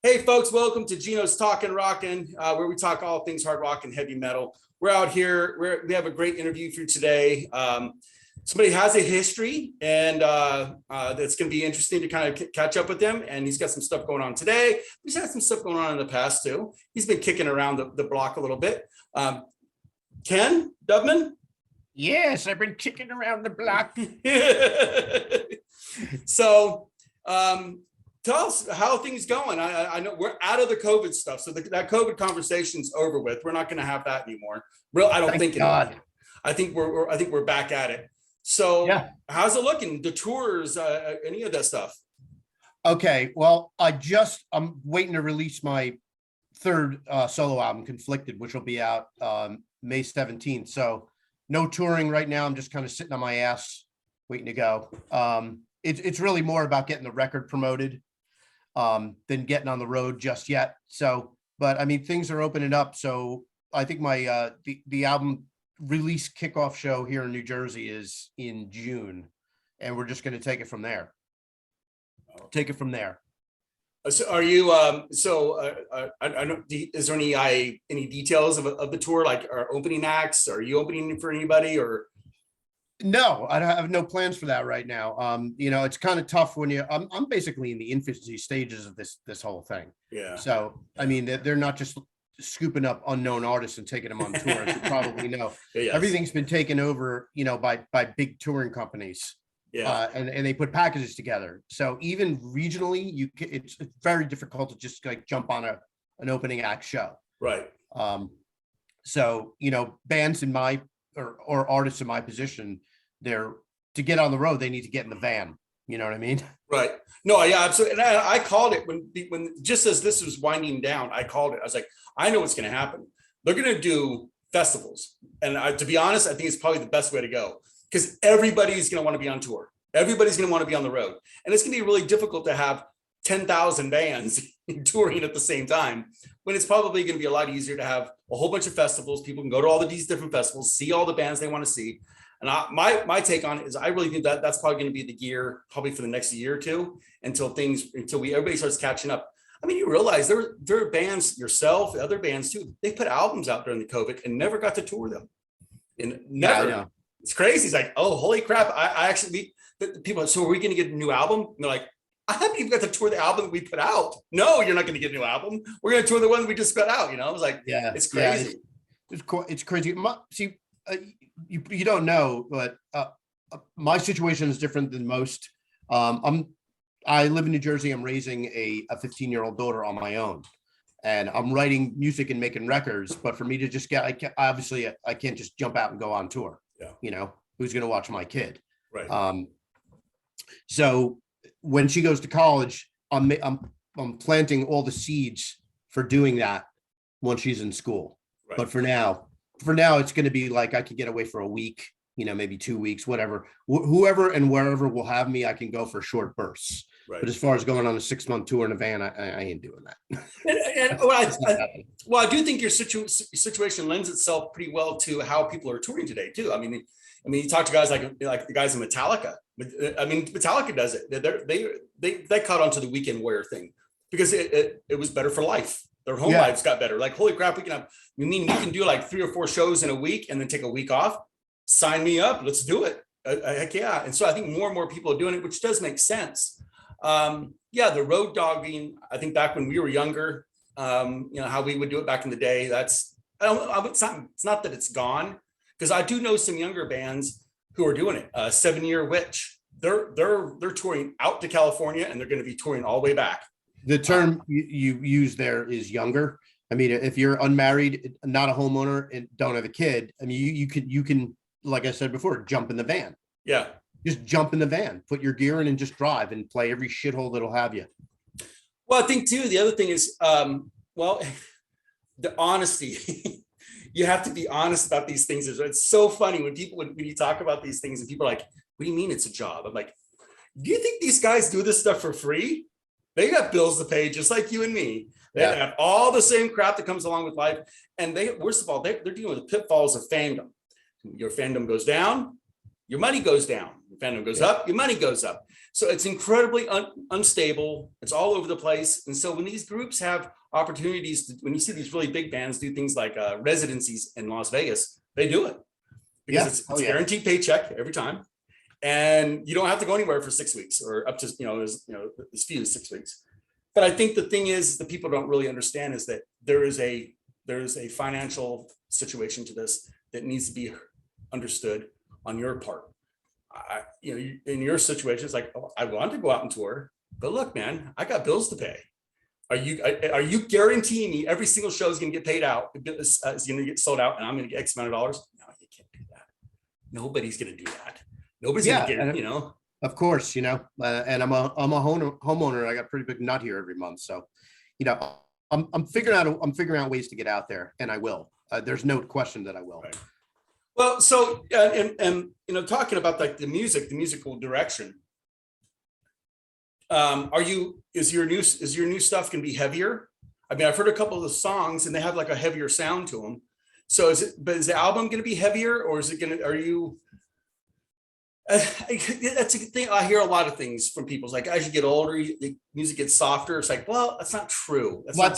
Hey, folks, welcome to Gino's Talkin' Rockin', where we talk all things hard rock and heavy metal. We're out here. We have a great interview for you today. Somebody has a history, and it's going to be interesting to kind of catch up with them. And he's got some stuff going on today. He's had some stuff going on in the past, too. He's been kicking around the block a little bit. Ken Dubman? Yes, I've been kicking around the block. So, tell us how things going. I know we're out of the COVID stuff, so that COVID conversation's over with. We're not going to have that anymore. I don't think. God. I think we're back at it. So, yeah. How's it looking? The tours, any of that stuff? Okay, well, I'm waiting to release my third solo album, Conflicted, which will be out May 17th. So, no touring right now. I'm just kind of sitting on my ass, waiting to go. It's really more about getting the record promoted than getting on the road just yet. So, but I mean, things are opening up. So I think my the album release kickoff show here in New Jersey is in June, and we're just going to take it from there. So are you? I don't. Is there any details of the tour? Like, are opening acts? Are you opening for anybody or? No, I have no plans for that right now. It's kind of tough when I'm basically in the infancy stages of this whole thing. Yeah. So, I mean, they're not just scooping up unknown artists and taking them on tour, as you probably know. Yes. Everything's been taken over, by big touring companies. Yeah. And they put packages together. So even regionally, it's very difficult to just like jump on an opening act show. Right. So, bands in my or artists in my position, to get on the road, they need to get in the van. You know what I mean? Right. No, yeah, absolutely. And I called it when just as this was winding down, I called it. I was like, I know what's going to happen. They're going to do festivals. And to be honest, I think it's probably the best way to go because everybody's going to want to be on tour. Everybody's going to want to be on the road. And it's going to be really difficult to have 10,000 bands touring at the same time, when it's probably going to be a lot easier to have a whole bunch of festivals. People can go to all of these different festivals, see all the bands they want to see. And my take on it is I really think that's probably going to be the gear probably for the next year or two until everybody starts catching up. I mean, you realize there are bands, yourself, other bands too. They put albums out during the COVID and never got to tour them. And never. Yeah, it's crazy. It's like, oh, holy crap. I actually, people, so are we going to get a new album? And they're like, I haven't even got to tour the album that we put out. No, you're not going to get a new album. We're going to tour the one we just got out. I was like, yeah, it's crazy. Yeah, it's crazy. See, you don't know, but my situation is different than most. I live in New Jersey. I'm raising a 15-year-old daughter on my own, and I'm writing music and making records. But for me to just I can't just jump out and go on tour. Yeah. Who's going to watch my kid? Right. So when she goes to college, I'm planting all the seeds for doing that once she's in school. Right. But for now, it's going to be like I could get away for a week, maybe 2 weeks, whatever. Whoever and wherever will have me, I can go for short bursts. Right. But as far as going on a 6-month tour in a van, I ain't doing that. I do think your situation lends itself pretty well to how people are touring today too. I mean, you talk to guys like the guys in Metallica. I mean, Metallica does it. They caught on to the weekend warrior thing because it was better for life. Their home lives got better. Like, holy crap, we can do like 3 or 4 shows in a week and then take a week off. Sign me up. Let's do it. Heck yeah. And so I think more and more people are doing it, which does make sense. The road dogging, I think back when we were younger, how we would do it back in the day. It's not that it's gone, because I do know some younger bands who are doing it. 7 Year Witch, they're touring out to California and they're going to be touring all the way back. The term you use there is younger. I mean, if you're unmarried, not a homeowner, and don't have a kid, I mean, you can, like I said before, jump in the van. Yeah. Just jump in the van, put your gear in and just drive and play every shithole that'll have you. Well, I think too, the other thing is, the honesty. You have to be honest about these things. It's so funny when you talk about these things and people are like, what do you mean it's a job? I'm like, do you think these guys do this stuff for free? They got bills to pay just like you and me. They have all the same crap that comes along with life. And worst of all, they're dealing with the pitfalls of fandom. Your fandom goes down, your money goes down. Your fandom goes up, your money goes up. So it's incredibly unstable. It's all over the place. And so when these groups have opportunities, when you see these really big bands do things like residencies in Las Vegas, they do it because it's a guaranteed paycheck every time. And you don't have to go anywhere for 6 weeks or up to, as few as 6 weeks. But I think the thing is that people don't really understand is that there is a financial situation to this that needs to be understood on your part. In your situation, it's like, oh, I want to go out and tour, but look, man, I got bills to pay. Are you guaranteeing me every single show is going to get paid out, is going to get sold out, and I'm going to get X amount of dollars? No, you can't do that. Nobody's going to do that. Nobody's going to get it, Of course, and I'm a homeowner. I got a pretty big nut here every month, so I'm figuring out ways to get out there, and I will. There's no question that I will. Right. Well, so and talking about like the musical direction. Is your new stuff going to be heavier? I mean, I've heard a couple of the songs, and they have like a heavier sound to them. So is the album going to be heavier, or is it going to? Are you? That's a thing. I hear a lot of things from people. It's like as you get older, the music gets softer. It's like, well, that's not true. That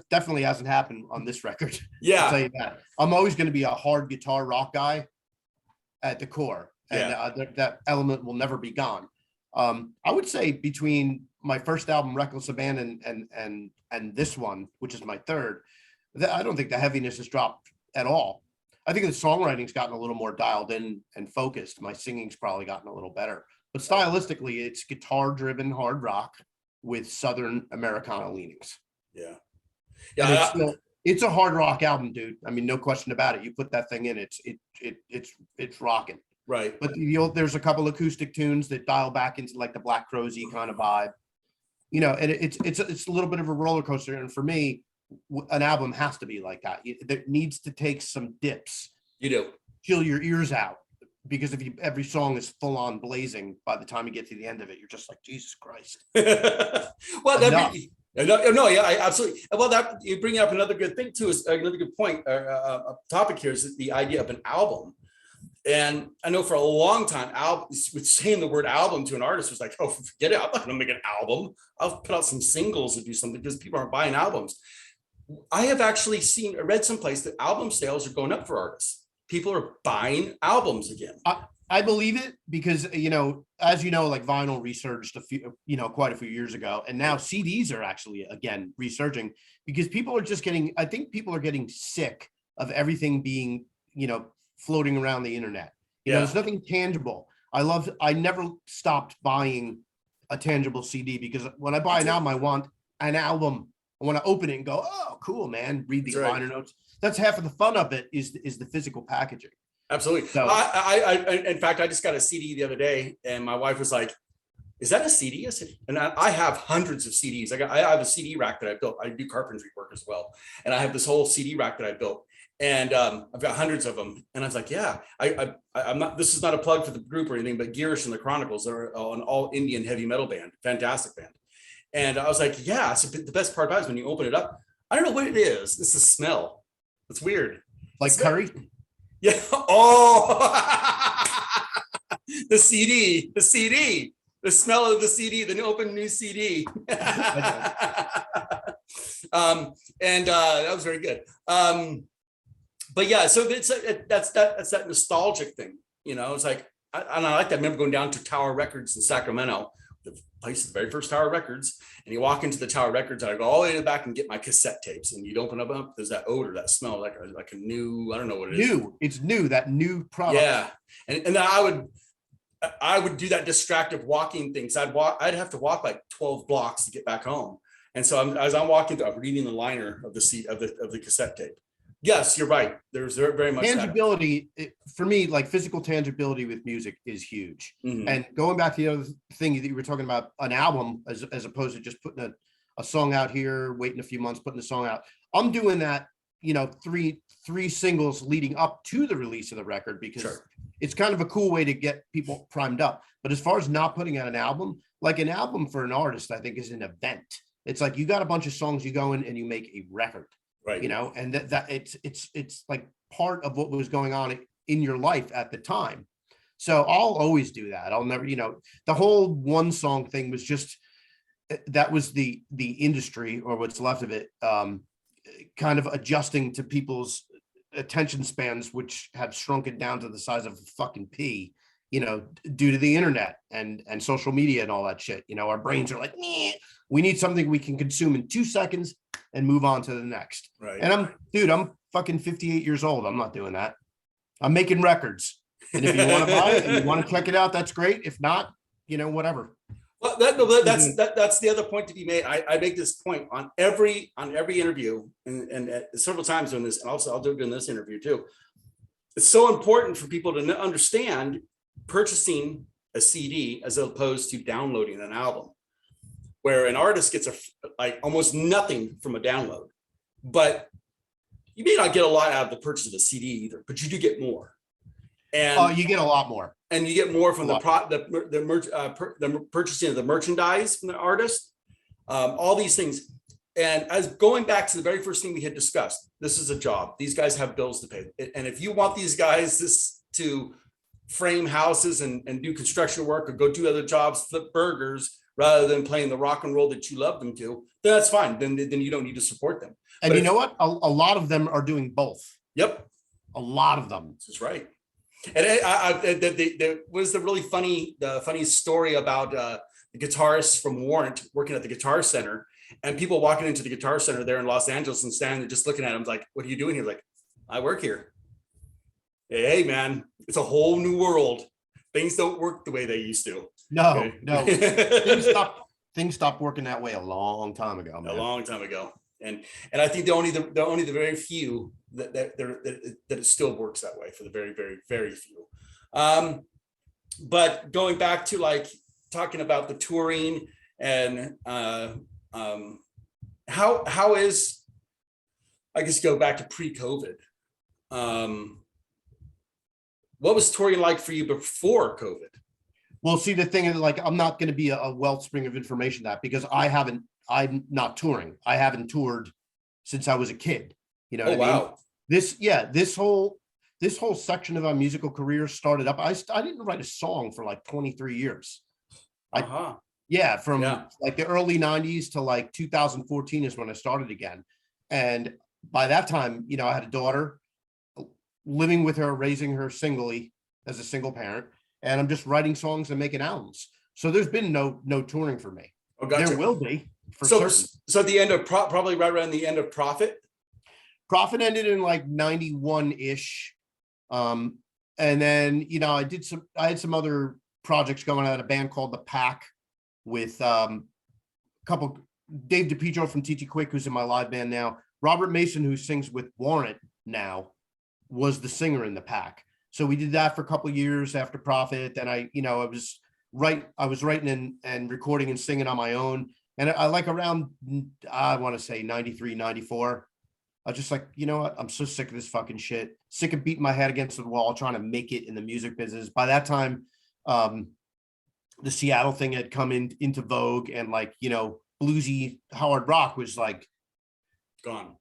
definitely hasn't happened on this record. Yeah, I'll tell you that. I'm always going to be a hard guitar rock guy at the core, and that element will never be gone. I would say between my first album, Reckless Abandon, and this one, which is my third, I don't think the heaviness has dropped at all. I think the songwriting's gotten a little more dialed in and focused. My singing's probably gotten a little better, but stylistically, it's guitar-driven hard rock with Southern Americana leanings. Yeah. It's a hard rock album, dude. I mean, no question about it. You put that thing in, it's rocking. Right. But there's a couple acoustic tunes that dial back into like the Black Crowes-y kind of vibe, and it's a little bit of a roller coaster. And for me, an album has to be like that. It needs to take some dips. You do. Chill your ears out, because if every song is full on blazing, by the time you get to the end of it, you're just like, Jesus Christ. Well, absolutely. Well, that you bring up another good thing too. Is another good point. A topic here is the idea of an album. And I know for a long time, saying the word album to an artist was like, oh, forget it. I'm not going to make an album. I'll put out some singles and do something because people aren't buying albums. I have actually read someplace that album sales are going up for artists. People are buying albums again. I believe it because, as like vinyl resurged quite a few years ago. And now CDs are actually, again, resurging because people are getting sick of everything being, floating around the internet. There's nothing tangible. I never stopped buying a tangible CD because when I buy an album, I want an album. I want to open it and go, oh, cool, man. Read the liner notes. That's half of the fun of it is the physical packaging. Absolutely. So in fact, I just got a CD the other day, and my wife was like, "Is that a CD?" I said, and I have hundreds of CDs. I have a CD rack that I built. I do carpentry work as well, and I have this whole CD rack that I built, and I've got hundreds of them. And I was like, "Yeah, I'm not. This is not a plug for the group or anything, but Girish and the Chronicles are an all Indian heavy metal band, fantastic band." And I was like, "Yeah." So the best part about it is when you open it up, I don't know what it is. It's the smell. It's weird. Like curry. Yeah. Oh, the CD, the smell of the CD, the open new CD. That was very good. But yeah, so that's that nostalgic thing, It's like, I like that. I remember going down to Tower Records in Sacramento, the place, the very first Tower Records, and you walk into the Tower Records, and I go all the way to the back and get my cassette tapes, and you'd open up, there's that odor, that smell, like a new, I don't know what it is. It's new, that new product. Yeah, and then I would do that distractive walking thing. So I'd have to walk like 12 blocks to get back home, and so as I'm walking, I'm reading the liner of the seat of the cassette tape. Yes, you're right. There's very much tangibility for me, like physical tangibility with music is huge. Mm-hmm. And going back to the other thing that you were talking about, an album as opposed to just putting a song out here, waiting a few months, putting the song out. I'm doing that, three singles leading up to the release of the record because it's kind of a cool way to get people primed up. But as far as not putting out an album, like an album for an artist, I think is an event. It's like you got a bunch of songs, you go in and you make a record. Right. And that it's like part of what was going on in your life at the time. So I'll always do that. I'll never, the whole one song thing was just, that was the industry, or what's left of it, kind of adjusting to people's attention spans, which have shrunken down to the size of a fucking pea, due to the internet and social media and all that shit. Our brains are like, "Meh." We need something we can consume in 2 seconds and move on to the next. Right. And I'm fucking 58 years old. I'm not doing that. I'm making records. And if you want to buy it and you want to check it out, that's great. If not, whatever. Well, that's the other point to be made. I make this point on every interview, and several times on this, and also I'll do it in this interview too. It's so important for people to understand purchasing a CD as opposed to downloading an album, where an artist gets almost nothing from a download, but you may not get a lot out of the purchase of the CD either, but you do get more. And you get a lot more. And you get more from the purchasing of the merchandise from the artist, all these things. And as going back to the very first thing we had discussed, this is a job. These guys have bills to pay. And if you want these guys to frame houses and do construction work or go do other jobs, flip burgers, rather than playing the rock and roll that you love them to, then that's fine. Then you don't need to support them. And you know what? A lot of them are doing both. Yep. A lot of them. This is right. And there was the really funny story about the guitarist from Warrant working at the Guitar Center, and people walking into the Guitar Center there in Los Angeles and standing there just looking at him like, "What are you doing here?" Like, "I work here." Hey man, it's a whole new world. Things don't work the way they used to. No, okay? No. Things stopped working that way a long time ago. Man. A long time ago. And I think the very few that it still works that way, for the very, very, very few. But going back to like talking about the touring and how is, I guess, go back to pre-COVID. What was touring like for you before COVID? Well, see, the thing is, like, I'm not going to be a wellspring of information because I'm not touring. I haven't toured since I was a kid. You know what I mean? This whole section of our musical career started up. I didn't write a song for like 23 years. From like the early 90s to like 2014 is when I started again. And by that time, I had a daughter, living with her, raising her singly as a single parent. And I'm just writing songs and making albums. So there's been no touring for me. Oh, gotcha. There will be. So the end of probably right around the end of Prophet. Prophet ended in like 91-ish. And then, I had some other projects going on, a band called The Pack with a couple, Dave DiPietro from TT Quick, who's in my live band now. Robert Mason, who sings with Warrant now, was the singer in The Pack. So we did that for a couple of years after Prophet. Then I was writing and recording and singing on my own. And I like around, I want to say 93, 94. I was just like, you know what? I'm so sick of this fucking shit. Sick of beating my head against the wall, trying to make it in the music business. By that time, the Seattle thing had come into vogue, and like, bluesy hard rock was like gone.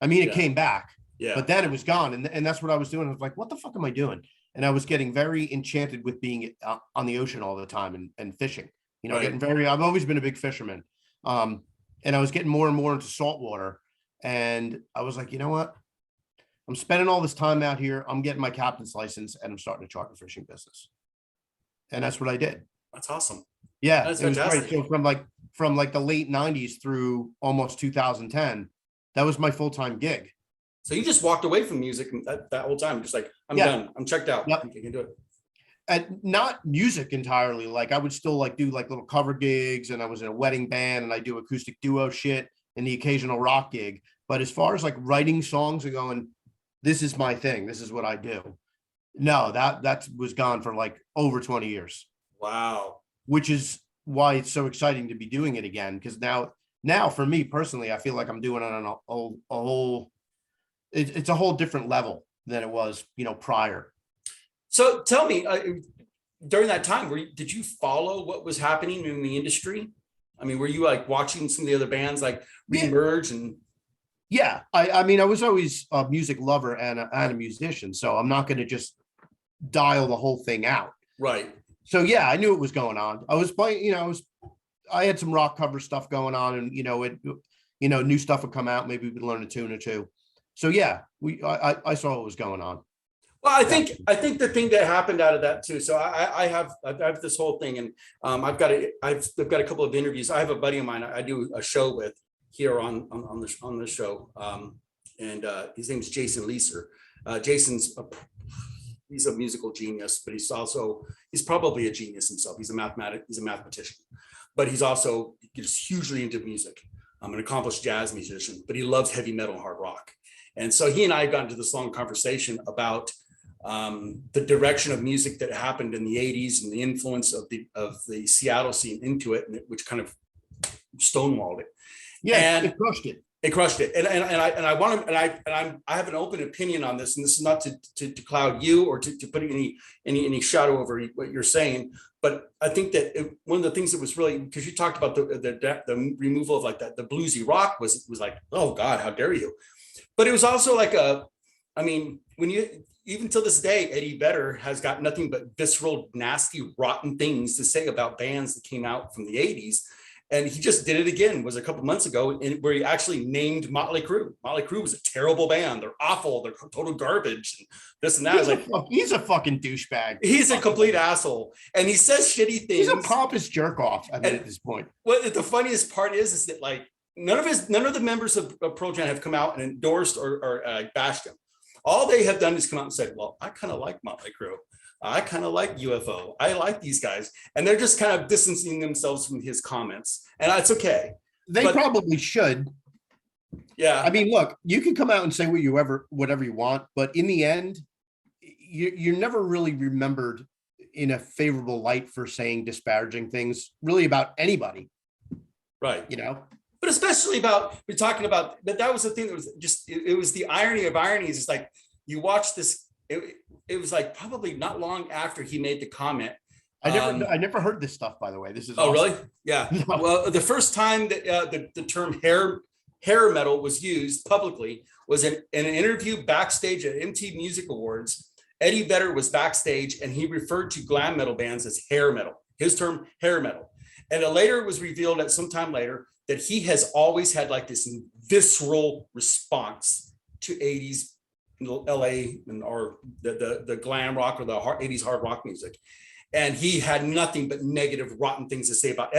I mean, it came back. Yeah. But then it was gone. And that's what I was doing. I was like, what the fuck am I doing? And I was getting very enchanted with being on the ocean all the time and fishing, right. I've always been a big fisherman. And I was getting more and more into saltwater. And I was like, you know what? I'm spending all this time out here. I'm getting my captain's license and I'm starting a charter fishing business. And that's what I did. That's awesome. Yeah. That's it was fantastic. great. So from like the late 90s through almost 2010, that was my full-time gig. So you just walked away from music that whole time, just like, I'm done. I'm checked out. Yep. You can do it. And not music entirely. Like I would still like do like little cover gigs, and I was in a wedding band, and I do acoustic duo shit and the occasional rock gig. But as far as like writing songs and going, this is my thing, this is what I do. No, that was gone for like over 20 years. Wow. Which is why it's so exciting to be doing it again. Because now for me personally, I feel like I'm doing it on a whole. It's a whole different level than it was, prior. So tell me, during that time, did you follow what was happening in the industry? I mean, were you like watching some of the other bands like reemerge and? Yeah, I mean, I was always a music lover and a musician, so I'm not going to just dial the whole thing out. Right. So yeah, I knew it was going on. I was playing, I had some rock cover stuff going on, and new stuff would come out. Maybe we could learn a tune or two. So yeah, I saw what was going on. Well, I think the thing that happened out of that too. So I have this whole thing, and I've got a couple of interviews. I have a buddy of mine I do a show with here on the show, and his name's Jason Leeser. He's a musical genius, but he's probably a genius himself. He's a mathematician, but he's also just hugely into music. I'm an accomplished jazz musician, but he loves heavy metal and hard rock. And so he and I got into this long conversation about the direction of music that happened in the 80s and the influence of the Seattle scene into it, which kind of stonewalled it. Yeah, and it crushed it. It crushed it. And I have an open opinion on this, and this is not to cloud you or to put any shadow over what you're saying. But I think that one of the things that was really, because you talked about the removal of like that, the bluesy rock was like, oh God, how dare you? But it was also like when you, even till this day, Eddie Vedder has got nothing but visceral, nasty, rotten things to say about bands that came out from the 80s. And he just did it again, was a couple months ago, where he actually named Motley Crue. Motley Crue was a terrible band. They're awful. They're total garbage. And this and that. He's a fucking douchebag. He's a complete asshole. And he says shitty things. He's a pompous jerk off, I mean, at this point. Well, the funniest part is that like none of the members of Pearl Jam have come out and endorsed or bashed him. All they have done is come out and said, well, I kind of like Motley Crue. I kind of like UFO. I like these guys. And they're just kind of distancing themselves from his comments. And that's okay. They probably should. Yeah. I mean, look, you can come out and say whatever you want, but in the end, you're never really remembered in a favorable light for saying disparaging things really about anybody. Right. But especially we're talking about, that was the thing that was just, it was the irony of ironies. It's like, you watch this, it was like probably not long after he made the comment. I never heard this stuff, by the way. This is awesome. Really? Yeah. Well, the first time that the term hair metal was used publicly was in an interview backstage at MTV Music Awards. Eddie Vedder was backstage, and he referred to glam metal bands as hair metal. His term, hair metal. And later it was revealed at some time later that he has always had like this visceral response to 80s LA or the glam rock or the 80s hard rock music. And he had nothing but negative, rotten things to say about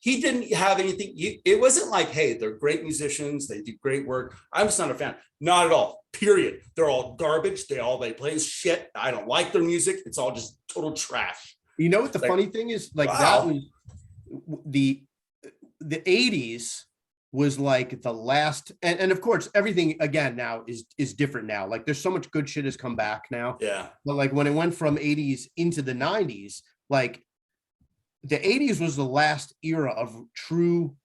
he didn't have anything. It wasn't like, hey, they're great musicians, they do great work. I'm just not a fan. Not at all, period. They're all garbage. They play shit. I don't like their music. It's all just total trash. You know what the funny thing is? Like, wow. That was the 80s was like the last, and of course everything again now is different now. Like there's so much good shit has come back now. Yeah. But like when it went from 80s into the 90s, like the 80s was the last era of true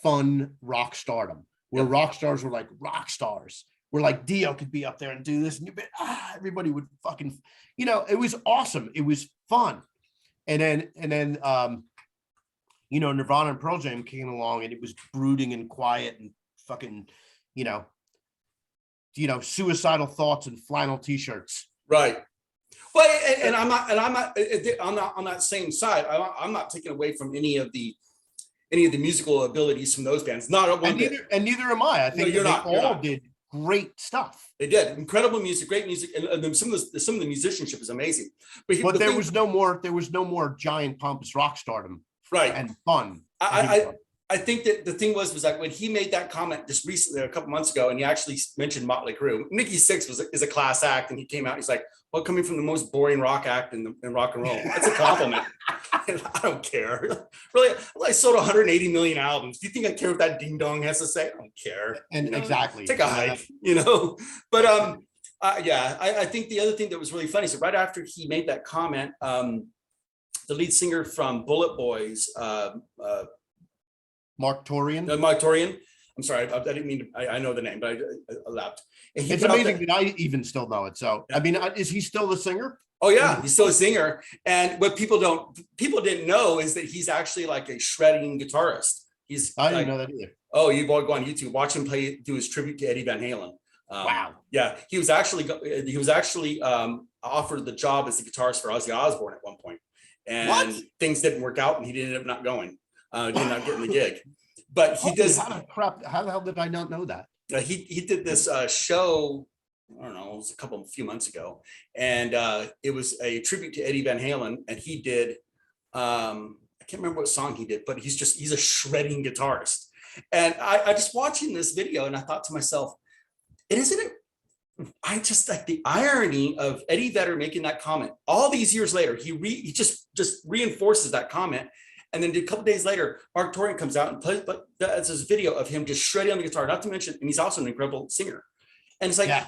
fun rock stardom, where rock stars were like rock stars. Where like Dio could be up there and do this, and everybody would fucking, it was awesome. It was fun. And then Nirvana and Pearl Jam came along, and it was brooding and quiet and fucking, suicidal thoughts and flannel t-shirts. Right. Well, and I'm not on that same side. I'm not taking away from any of the musical abilities from those bands. Not one bit. And neither am I. I think they all did great stuff. They did incredible music, great music, and some of the musicianship is amazing. But there was no more giant pompous rock stardom. Right. And fun. I think that the thing was like when he made that comment just recently, a couple months ago, and he actually mentioned Motley Crue. Nikki Sixx is a class act, and he came out and he's like, well, coming from the most boring rock act in rock and roll, that's a compliment. I don't care. Really, I sold 180 million albums. Do you think I care what that ding dong has to say? I don't care. And exactly. Take a hike, But I think the other thing that was really funny, so right after he made that comment, the lead singer from Bullet Boys, Mark Torian. Mark Torian. I'm sorry, I didn't mean to. I know the name, but I laughed. It's amazing that I even still know it. So, yeah. I mean, is he still the singer? Oh yeah, he's still a singer. And what people didn't know is that he's actually like a shredding guitarist. I didn't know that either. Oh, you go on YouTube, watch him do his tribute to Eddie Van Halen. Wow. Yeah, he was actually offered the job as the guitarist for Ozzy Osbourne at one point, and What? things didn't work out, and he ended up not going, did not getting the gig. But he Holy, does. how the hell did I not know that? He did this show. I don't know, it was a few months ago, and it was a tribute to Eddie Van Halen, and he did. I can't remember what song he did, but he's a shredding guitarist, and I just watching this video, and I thought to myself, isn't it? I just like the irony of Eddie Vedder making that comment all these years later. He just reinforces that comment. And then a couple days later, Mark Torian comes out and plays, but that's this video of him just shredding on the guitar, not to mention, and he's also an incredible singer. And it's like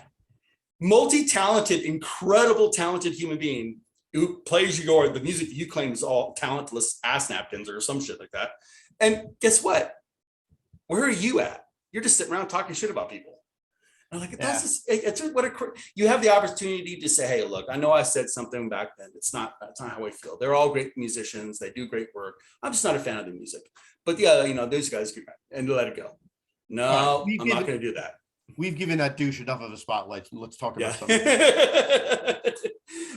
multi-talented, incredible talented human being who plays the music that you claim is all talentless ass napkins or some shit like that. And guess what? Where are you at? You're just sitting around talking shit about people. I'm like, you have the opportunity to say, hey, look, I know I said something back then. That's not how I feel. They're all great musicians. They do great work. I'm just not a fan of the music. But yeah, those guys and let it go. No, I'm not going to do that. We've given that douche enough of a spotlight. Let's talk about something.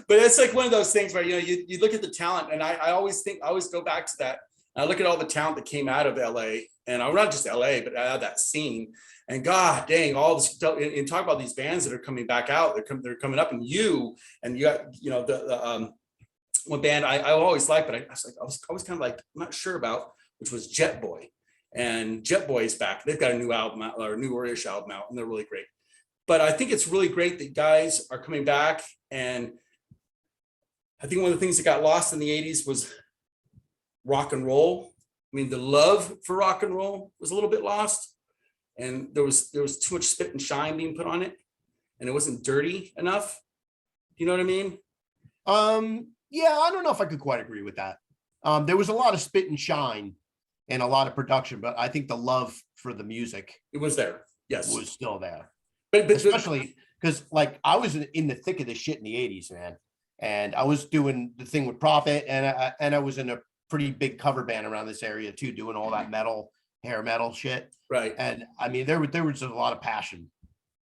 But it's like one of those things where you look at the talent, and I always go back to that. I look at all the talent that came out of LA, and not just LA, but out of that scene. And God dang, all this, and talk about these bands that are coming back out. They're coming up, and you got the one band I always liked, but I was kind of like I'm not sure about, which was Jet Boy. And Jet Boy is back. They've got a new album out, or a newer-ish album out, and they're really great. But I think it's really great that guys are coming back. And I think one of the things that got lost in the 80s was rock and roll. I mean, the love for rock and roll was a little bit lost, and there was too much spit and shine being put on it, and it wasn't dirty enough. Do you know what I mean? Yeah, I don't know if I could quite agree with that. There was a lot of spit and shine and a lot of production, but I think the love for the music, it was there. Yes, was still there. But especially because, like, I was in the thick of this shit in the 80s, man, and I was doing the thing with Prophet, and I was in a pretty big cover band around this area too, doing all that hair metal shit. Right. And I mean, there was a lot of passion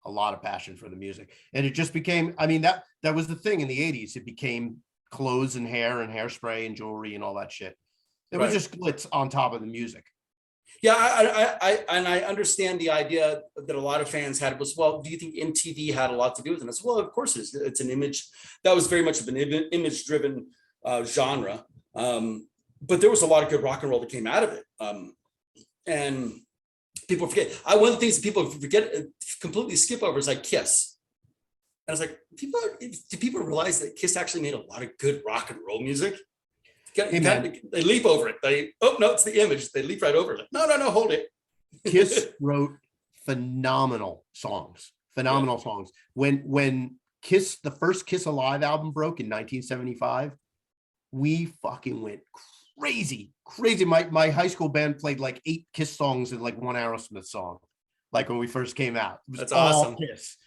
for the music, and it just became. I mean, that was the thing in the 80s. It became clothes and hair and hairspray and jewelry and all that shit. It was just glitz on top of the music. Yeah, I understand the idea that a lot of fans had was, well, do you think MTV had a lot to do with it? And I said, well, of course it's an image. That was very much of an image-driven genre. But there was a lot of good rock and roll that came out of it. And people forget. One of the things that people completely skip over is like Kiss. And I was like, do people realize that Kiss actually made a lot of good rock and roll music? They leap over it. It's the image. They leap right over it. No, hold it. Kiss wrote phenomenal songs. When Kiss, the first Kiss Alive album broke in 1975, we fucking went crazy. My high school band played like 8 Kiss songs and like 1 Aerosmith song, like when we first came out. It was That's all awesome. Kiss.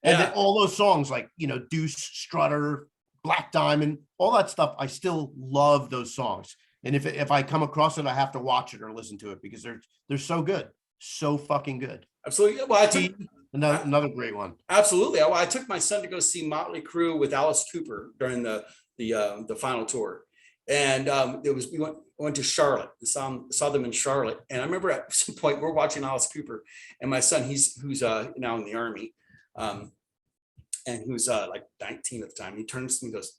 And then all those songs like, Deuce, Strutter, Black Diamond, all that stuff. I still love those songs. And if I come across it, I have to watch it or listen to it because they're so good. So fucking good. Absolutely. Well, another great one. Absolutely. I took my son to go see Motley Crue with Alice Cooper during the final tour. And we went to Charlotte and saw them in Charlotte. And I remember at some point we're watching Alice Cooper, and my son, who's now in the Army, and who's like 19 at the time, he turns to me and goes,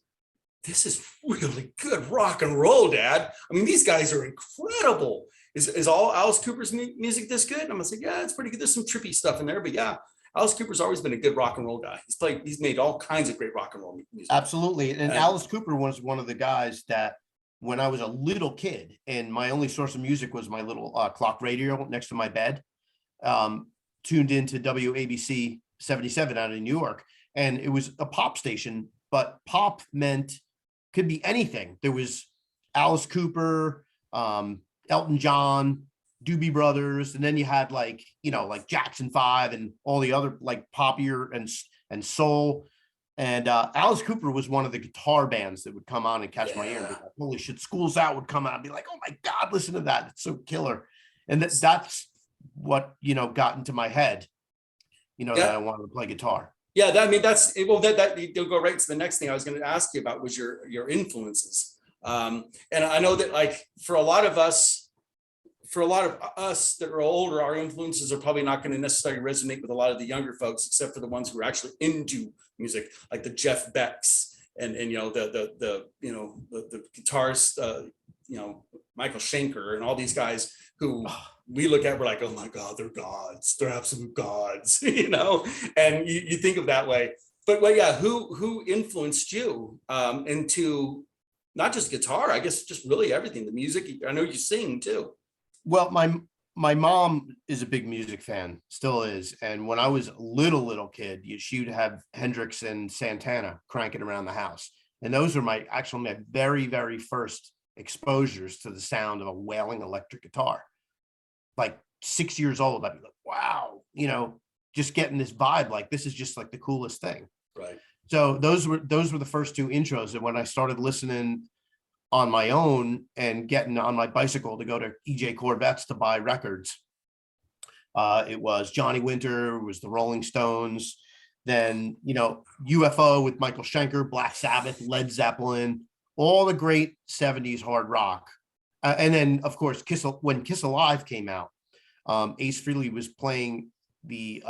"This is really good rock and roll, Dad. I mean, these guys are incredible. Is all Alice Cooper's music this good?" And I'm like, "Yeah, it's pretty good. There's some trippy stuff in there, but yeah, Alice Cooper's always been a good rock and roll guy. He's made all kinds of great rock and roll music." Absolutely. And Alice Cooper was one of the guys that when I was a little kid and my only source of music was my little clock radio next to my bed, tuned into WABC 77 out of New York. And it was a pop station, but pop could be anything. There was Alice Cooper, Elton John, Doobie Brothers, and then you had like Jackson 5 and all the other like poppier and soul. And Alice Cooper was one of the guitar bands that would come on and catch my ear. And be like, holy shit, School's Out would come out and be like, oh my God, listen to that. It's so killer. And that's what, got into my head. that Yeah. I wanted to play guitar. Yeah, I mean that you'll go right to the next thing I was going to ask you about was your influences. And I know that like for a lot of us that are older, our influences are probably not going to necessarily resonate with a lot of the younger folks, except for the ones who are actually into music, like the Jeff Becks and the guitarist, Michael Schenker and all these guys who we look at, we're like, oh my God, they're gods, they're absolute gods, and you think of that way. But well, yeah, who influenced you into not just guitar, I guess just really everything, the music? I know you sing too. Well, my mom is a big music fan, still is. And when I was a little kid, she would have Hendrix and Santana cranking around the house. And those were my very, very first exposures to the sound of a wailing electric guitar. Like 6 years old, I'd be like, wow, just getting this vibe, like this is just like the coolest thing. Right. So those were the first two intros. And when I started listening on my own and getting on my bicycle to go to EJ Corvettes to buy records, it was Johnny Winter, it was the Rolling Stones, then UFO with Michael Schenker, Black Sabbath, Led Zeppelin, all the great 70s hard rock. And then of course when Kiss Alive came out, Ace Frehley was playing the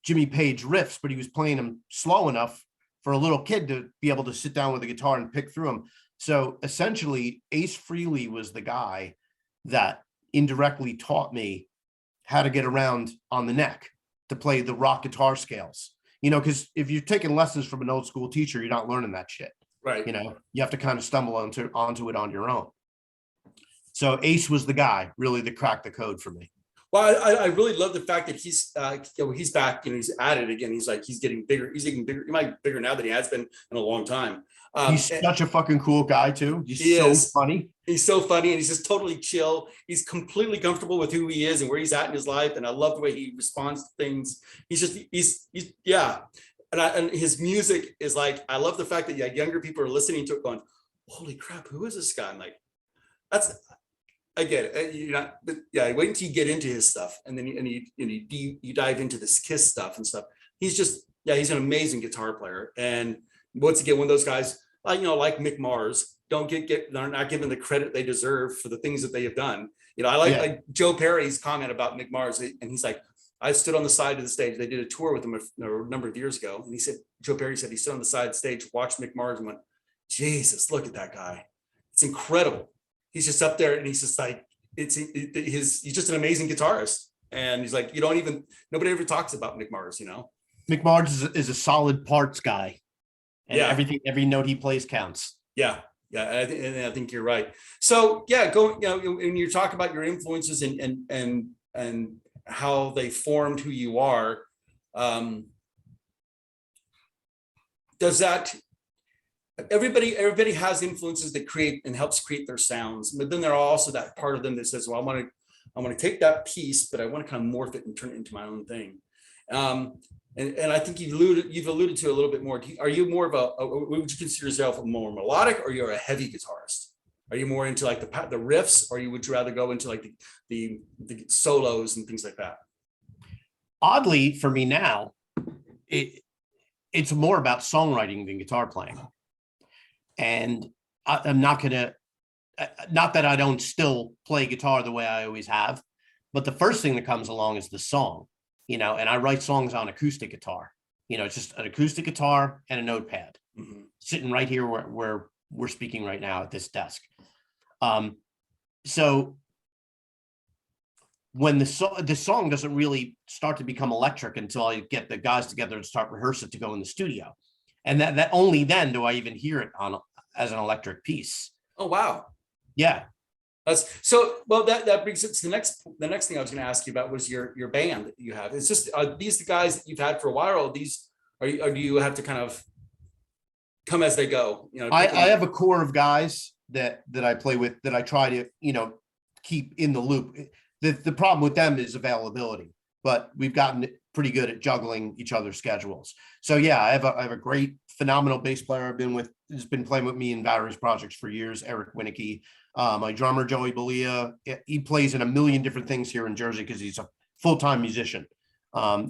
Jimmy Page riffs, but he was playing them slow enough for a little kid to be able to sit down with a guitar and pick through them. So essentially, Ace Frehley was the guy that indirectly taught me how to get around on the neck to play the rock guitar scales. Because if you're taking lessons from an old school teacher, you're not learning that shit. Right. You have to kind of stumble onto it on your own. So Ace was the guy really that cracked the code for me. Well, I really love the fact that he's back, he's at it again. He's getting bigger. He's getting bigger. He might be bigger now than he has been in a long time. He's such a fucking cool guy too. He is so funny. He's so funny, and he's just totally chill. He's completely comfortable with who he is and where he's at in his life. And I love the way he responds to things. He's yeah. And his music is like, I love the fact that younger people are listening to it going, holy crap, who is this guy? I'm like, I get it. Wait until you get into his stuff, and then you dive into this Kiss stuff and stuff. He's an amazing guitar player. And once again, one of those guys, like Mick Mars, they're not given the credit they deserve for the things that they have done. I like Joe Perry's comment about Mick Mars, and he's like, I stood on the side of the stage. They did a tour with him a number of years ago, and Joe Perry said he stood on the side of the stage, watched Mick Mars, and went, Jesus, look at that guy. It's incredible. He's just up there, and he's just like, he's just an amazing guitarist. And he's like, nobody ever talks about Mick Mars, Mick Mars is a solid parts guy. And every note he plays counts. Yeah. Yeah. I think you're right. So when you talk about your influences and how they formed who you are, does that, everybody has influences that create and helps create their sounds, but then there are also that part of them that says, well, I want to take that piece, but I want to kind of morph it and turn it into my own thing. And I think you've alluded to a little bit more. Are you more of would you consider yourself more melodic, or you're a heavy guitarist? Are you more into like the riffs, or would you rather go into like the solos and things like that? Oddly, for me now, it's more about songwriting than guitar playing. And I'm not that I don't still play guitar the way I always have, but the first thing that comes along is the song, and I write songs on acoustic guitar. It's just an acoustic guitar and a notepad, sitting right here where we're speaking right now at this desk. So when the song doesn't really start to become electric until I get the guys together and start rehearsing to go in the studio. And that only then do I even hear it as an electric piece. Oh, wow. Yeah. That brings us to the next thing I was going to ask you about was your band that you have. It's just, are these the guys that you've had for a while, or do you have to kind of come as they go? I have a core of guys that I play with that I try to, keep in the loop. The problem with them is availability, but we've gotten pretty good at juggling each other's schedules. So yeah, I have a great, phenomenal bass player has been playing with me in various projects for years, Eric Winicky. My drummer, Joey Balia, he plays in a million different things here in Jersey because he's a full-time musician.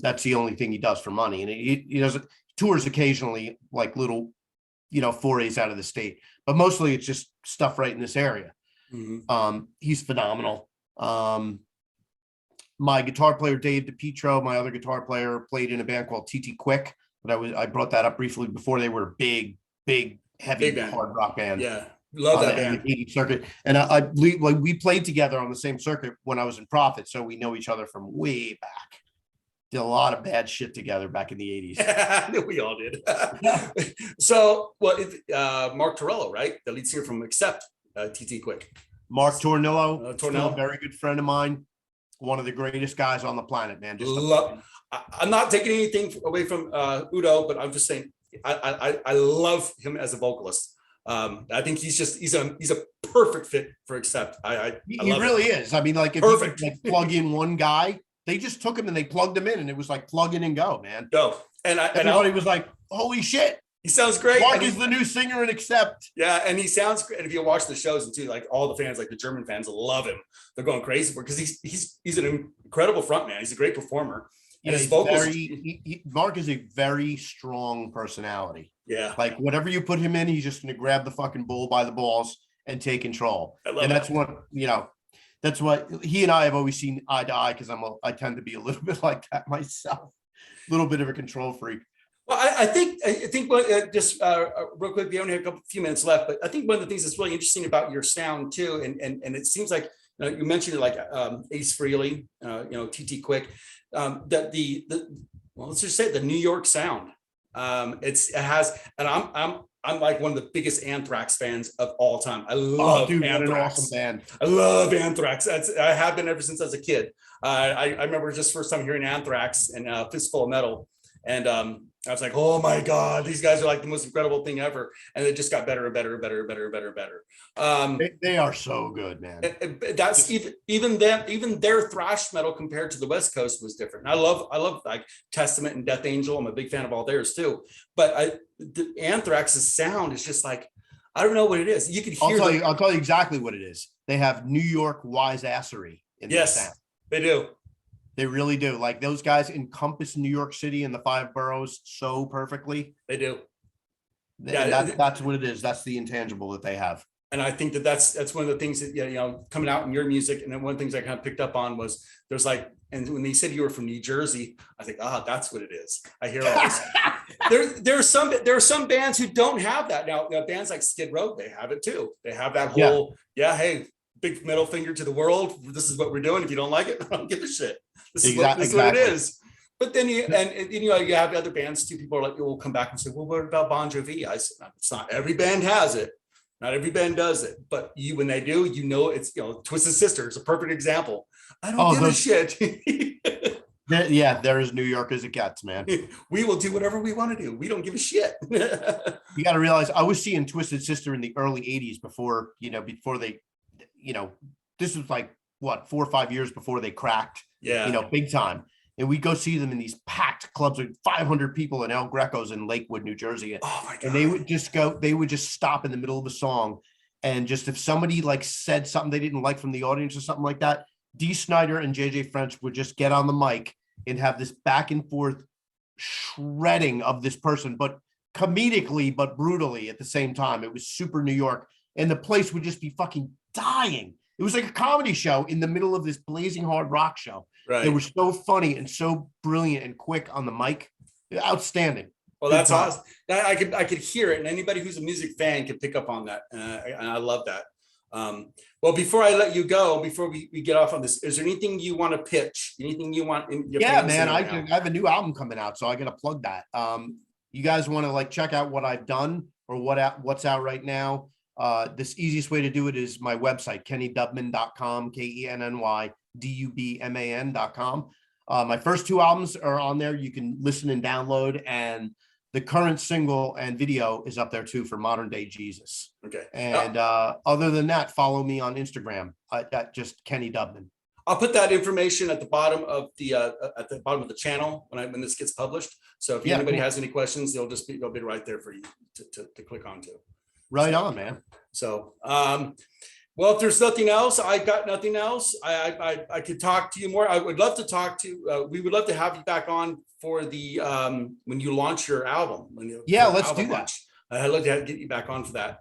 That's the only thing he does for money. And he doesn't tours occasionally, like little, forays out of the state, but mostly it's just stuff right in this area. He's phenomenal. My guitar player, Dave DePietro, my other guitar player, played in a band called TT Quick, but I brought that up briefly before. They were a big, heavy hard rock band. Yeah. Love that band. 80 circuit. And we played together on the same circuit when I was in Prophet. So we know each other from way back. Did a lot of bad shit together back in the 80s. We all did. So, Mark Torello, right? The lead singer from Accept, TT Quick. Mark Tornillo, still a very good friend of mine. One of the greatest guys on the planet, man. I'm not taking anything away from Udo, but I'm just saying I love him as a vocalist. I think he's a perfect fit for Accept. He really is. I mean, like if you could, like, plug in one guy, they just took him and they plugged him in, and it was like plug in and go, man. Go. And everybody was like, "Holy shit, he sounds great." Mark is the new singer in Accept. Yeah, and he sounds great. And if you watch the shows and too, like all the fans, like the German fans, love him. They're going crazy for because he's an incredible frontman. He's a great performer. And his vocals. Mark is a very strong personality. Yeah. Like whatever you put him in, he's just going to grab the fucking bull by the balls and take control. And that's that's what he and I have always seen eye to eye, because I tend to be a little bit like that myself, a little bit of a control freak. Well, I think just real quick, we only have a few minutes left, but I think one of the things that's really interesting about your sound too, and it seems like you mentioned it, like Ace Frehley, TT Quick, that let's just say the New York sound. It has, and I'm like one of the biggest Anthrax fans of all time. I love Anthrax. What an awesome band. I love Anthrax. I have been ever since I was a kid. I remember just first time hearing Anthrax and Fistful of Metal, and I was like, oh my God, these guys are like the most incredible thing ever. And it just got better and better and better and better and better and better. They are so good, man. That's even their thrash metal compared to the West Coast was different. And I love like Testament and Death Angel. I'm a big fan of all theirs too. But the Anthrax's sound is just like, I don't know what it is. You can hear. I'll tell you exactly what it is. They have New York wise assery in their sound. They do. They really do. Like those guys encompass New York City and the 5 boroughs so perfectly. They do. That's what it is. That's the intangible that they have. And I think that's one of the things that, coming out in your music. And then one of the things I kind of picked up on was there's like, and when they said you were from New Jersey, I think, that's what it is. I hear all this. there are some bands who don't have that. Now bands like Skid Row, they have it too. They have that whole, hey, big middle finger to the world. This is what we're doing. If you don't like it, I don't give a shit. This is what it is. But then you have other bands too. People are like, will come back and say, well, what about Bon Jovi? I said, it's not every band has it. Not every band does it. But when they do, it's, Twisted Sister is a perfect example. I don't give a shit. There is New York as it gets, man. We will do whatever we want to do. We don't give a shit. You got to realize, I was seeing Twisted Sister in the early 80s before they, this was like, 4 or 5 years before they cracked, big time. And we go see them in these packed clubs with 500 people in El Greco's in Lakewood, New Jersey. Oh my God. And they would just stop in the middle of a song. And just if somebody like said something they didn't like from the audience or something like that, Dee Snider and JJ French would just get on the mic and have this back and forth shredding of this person, but comedically, but brutally at the same time. It was super New York. And the place would just be fucking dying. It was like a comedy show in the middle of this blazing hard rock show. Right. They were so funny and so brilliant and quick on the mic. Outstanding. Well, that's awesome. I could hear it, and anybody who's a music fan can pick up on that. And I love that. Well, before I let you go, before we get off on this, is there anything you want to pitch? Anything you want? Man, I have a new album coming out, so I got to plug that. You guys want to check out what I've done or what's out right now? This easiest way to do it is my website, kennydubman.com, KENNYDUBMAN.com. My first 2 albums are on there. You can listen and download, and the current single and video is up there too for Modern Day Jesus. Okay. And other than that, follow me on Instagram at just Kenny Dubman. I'll put that information at the bottom of the channel when this gets published. So if anybody has any questions, they'll be right there for you to click onto. Right on, man. So Well, if there's nothing else, I got nothing else. I could talk to you more. I would love to talk to. We would love to have you back on for the when you launch your album. Yeah, let's do that. I'd love to get you back on for that.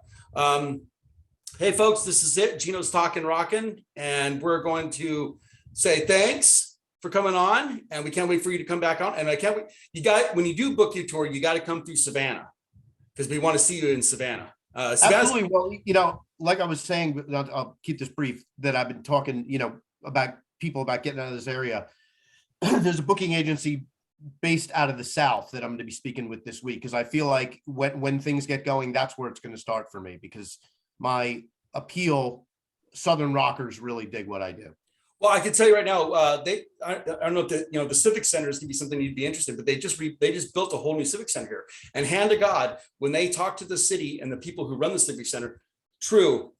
Hey, folks, this is it. Gino's Talking Rockin', and we're going to say thanks for coming on, and we can't wait for you to come back on. And I can't wait. When you do book your tour, you got to come through Savannah because we want to see you in Savannah. Absolutely. Well, like I was saying, but I'll keep this brief, that I've been talking, about people about getting out of this area. There's a booking agency based out of the South that I'm going to be speaking with this week, because I feel like when things get going, that's where it's going to start for me, because my appeal, Southern rockers really dig what I do. Well, I can tell you right now, I don't know if the Civic Center is going to be something you'd be interested in, but they just built a whole new Civic Center here. And hand to God, when they talk to the city and the people who run the Civic Center, true,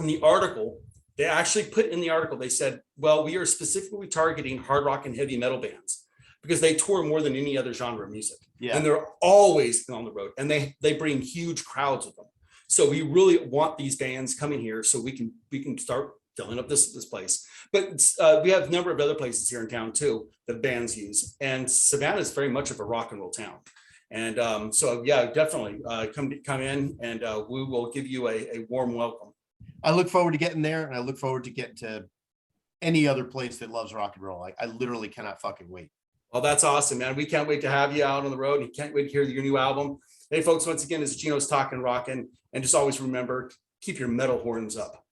in the article, they actually put in the article, they said, well, we are specifically targeting hard rock and heavy metal bands because they tour more than any other genre of music. Yeah. And they're always on the road, and they bring huge crowds with them. So we really want these bands coming here so we can start filling up this place. But we have a number of other places here in town too that bands use, and Savannah is very much of a rock and roll town. And so yeah, definitely come in, and we will give you a warm welcome. I look forward to getting there, and I look forward to getting to any other place that loves rock and roll. I literally cannot fucking wait. Well, that's awesome, man. We can't wait to have you out on the road, and can't wait to hear your new album. Hey folks, once again, this is Gino's Talking Rockin', and just always remember, keep your metal horns up.